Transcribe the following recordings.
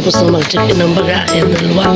Tapos na mag-check-in ng baga, ayan dalawa.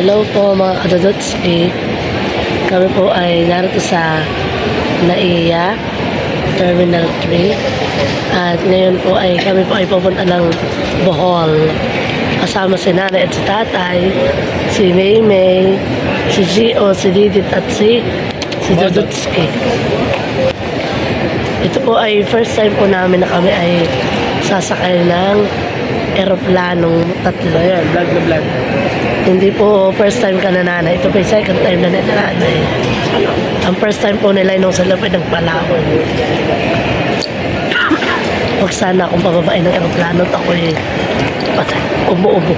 Hello po mga kadodotski. Kami po ay narito sa NAIA Terminal 3 at ngayon po ay kami po ay pupunta ng Bohol kasama si nanay at si tatay, si Maymay, si Gio, si Didit at si Dodotski. Ito po ay first time po namin na kami ay sasakay ng eroplanong tatlo. Ayan, vlog na vlog. Hindi po first time ka na nanay. Ito po yung second time na nanay. Ang first time po nila nung sa lapit ng Palawan. Huwag sana akong pababain ng aeroplano at ako'y umu-ubo.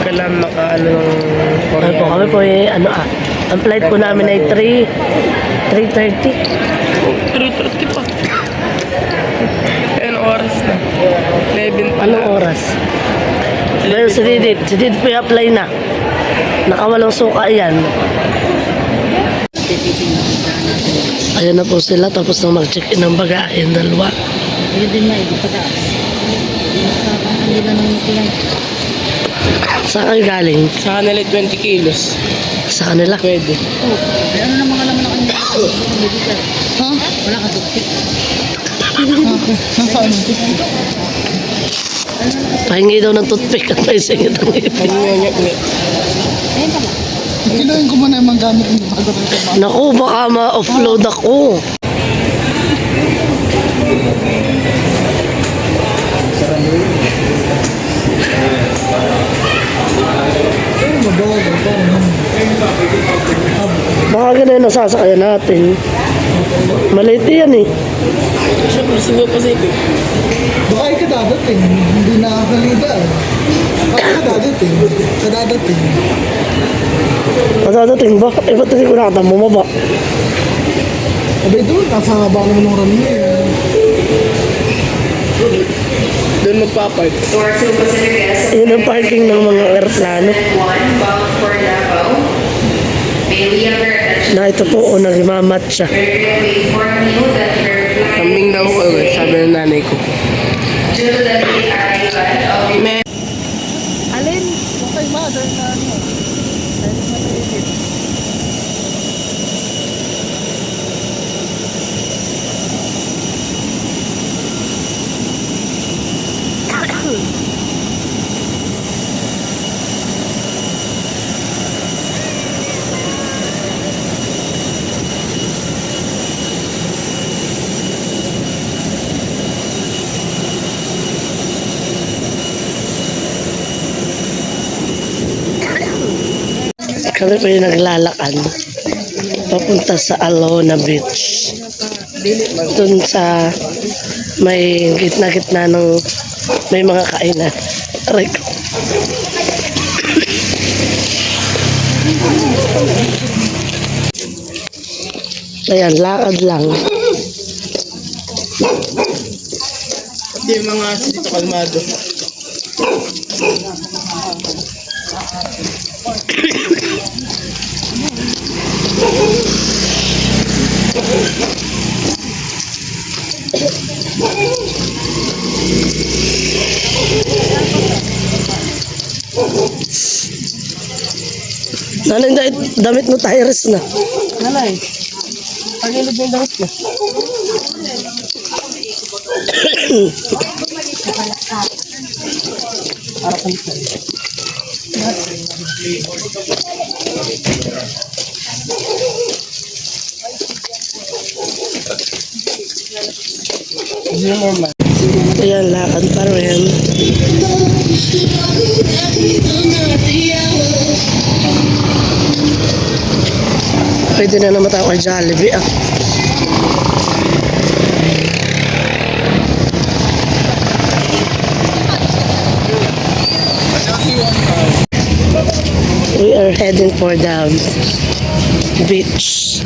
Kailan makaano ng Ano po kami po ang flight po namin ay 3:30. 3:30 pa. Ayan, oras na. 11 pa. Anong oras? Ngayon si Didit po i-apply na. Nakawalang suka yan. Ayan na po sila tapos na mag-check-in ng baga. Ayan dalawa. Yun din na, hindi pataas. Hindi na nung flight. Saan kayo galing? Sa kanila 20 kilos. Sa kanila? Pwede. Oh, ano naman ka naman ako niya? Medical. Ha? Wala ka tuktik. Nasaan? Pahingi daw ng toothpick at may singit ang ipin. Kanyo-nyo. Ayun pala. Kiloin ko muna yung mga gamit mo bago tayo kumain. Naku, baka ma-offload ako. Baka ganun ang sasakayan natin. Maliit yan eh. Siyempre, Cebu Pacific. Baka ay kadadating, hindi nakakalida eh. Baka kadadating, kadadating. Matatating ba? Eh, ba't hindi ko nakatang bumaba? Abay doon, nasa haba naman ng rami eh. Doon magpapark. Door to Pacific S. Yun ang parking ng mga aeroplano. 1 bound for Davao. Mainly under attention. Na ito po, nagmamat siya. Very quickly inform you that your flight Kambing daw ko, sabi ng nanay ko. due to the late arrival of Me, Alin? Okay, mother na ano. Kami po yung naglalakad papunta sa Alona Beach. Doon sa may gitna-gitna ng may mga kainan. Aray ko. Ayan, lakad lang. pati yung mga dito kalmado. Nalang damit mo tires na. Nanay, pagilid mo yung damit mo. Arakan ko. Ayan, lakad pa rin. Pwede na naman tayo kay Jollibee ah. We are heading for the beach.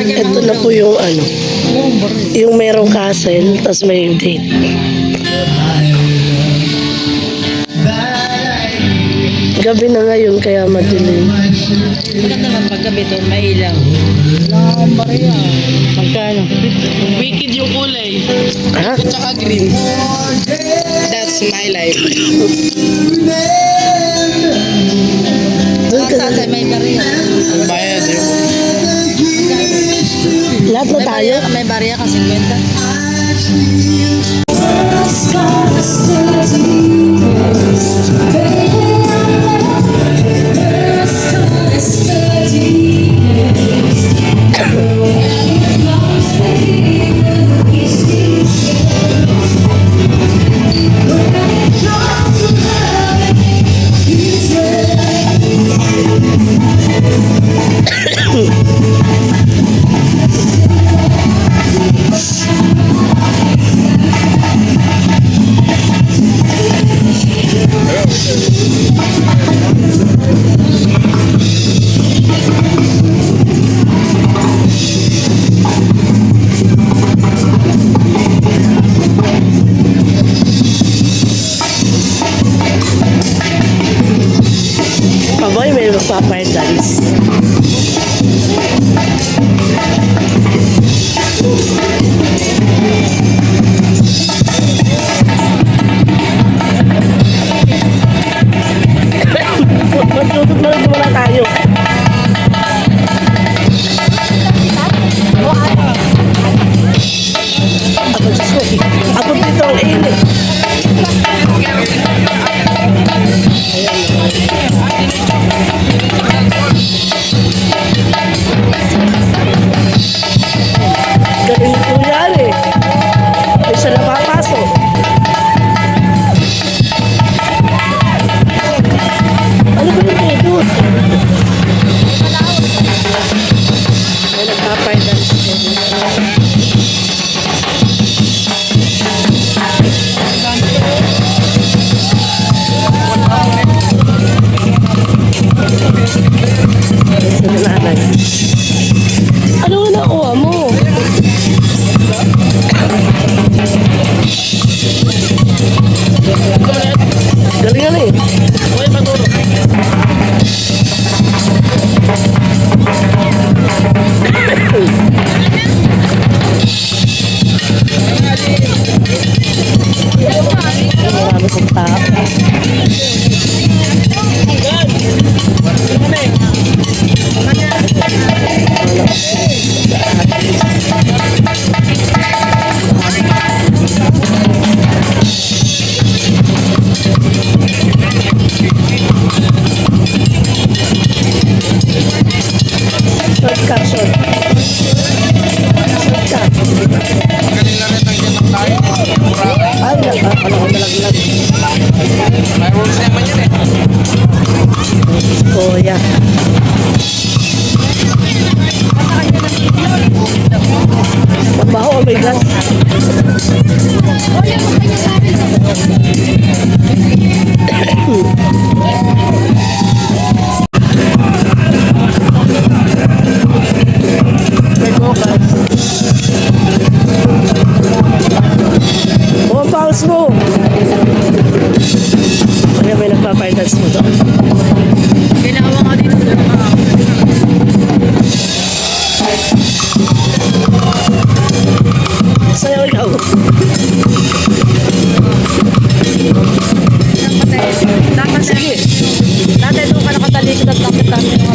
Ito na po yung ano, yung merong castle, tapos may date. Gabi na ngayon, kaya madilim. Maganda naman paggabi doon, may ilaw. Wala akong bariya. Magkano? Wicked yung kulay. Ha? Tsaka green. That's my life. Doon ka na. Tatay, may bariya. Ang bayad eh. Lahat na tayo. May bariya kasi 50. Paboy, may magpapay dance. Matutog na rin muna tayo. Ako dito ang init. Galing po yan eh. May siya napapasok. Ano ba yung ito? May nagpapay dance. Sa nanay. Ano na nakuha mo? Galingan eh. Uy, maturo. Marami kong tap. Shortcut, shortcut. Shortcut. Ay, nakakala ko nalaglag. Fireworks naman yun eh. Kuya. Mabaho, oh my God. May bukas. Oh, pause mo. Kaya may nagpapay-dance mo doon. Kailangan nga dito na Sayaw ikaw. Sige. Dati doon ka nakatalikod at lapit kami ng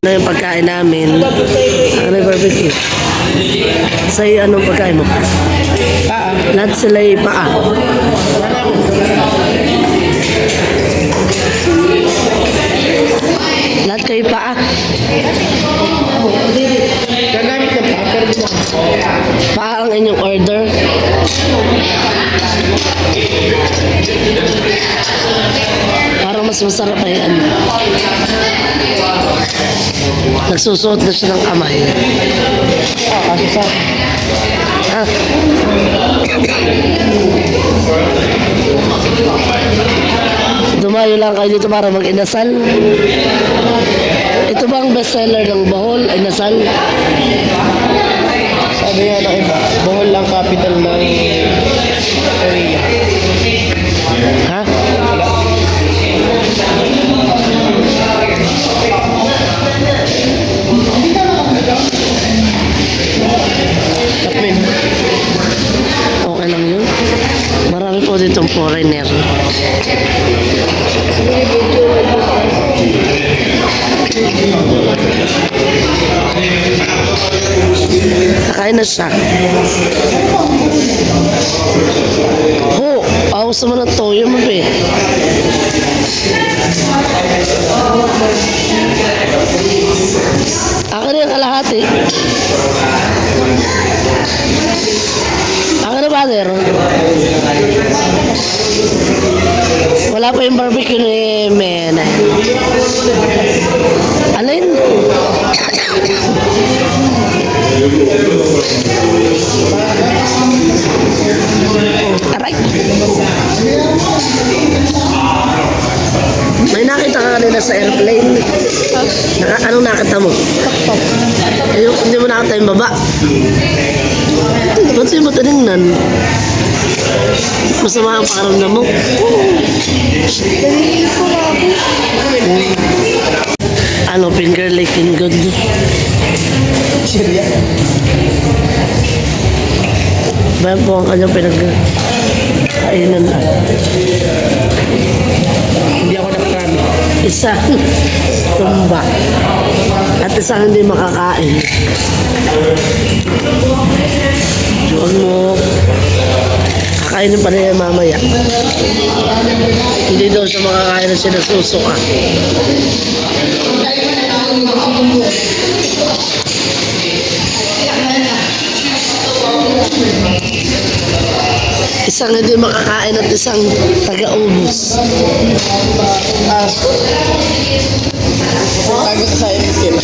na yung pagkain namin. Ano yung barbecue? Sa'yo, anong pagkain mo? Paa. Lahat sila yung paa. Lahat kayo paa. Gagamit ng paa, pero di ba? Paa ang inyong order. Parang mas masarap ay ano. Nagsusuot na siya ng kamay. Kasi sa Ah. Dumayo lang kayo dito para mag-inasal. Ito bang bestseller ng Bohol, inasal? sabi nga ng iba, Bohol lang capital ng Korea. Ha? Takmin. Okay lang yun. Marami po ditong foreigner. Nakain na siya. Oh, awas naman ang toyo mo, be. Akin na yung kalahati. Akin na, brother. Wala pa yung barbecue ni Mena. Alin? Aray. May nakita ka kanina sa airplane. Anong nakita mo? Hindi mo nakita yung baba. Ba't di mo tinignan? Masama ang pakaramdam mo? Ano, finger licking good? Syria. Bayan po ang kanyang pinagkainan na. Hindi ako nakarami. Isa, tumba. At isang hindi makakain. Huwag mo. Kakainin pa niya mamaya. Hindi daw siya makakain na sinasusuka. Isang hindi makakain at isang taga-ubos. Tago sa ikin.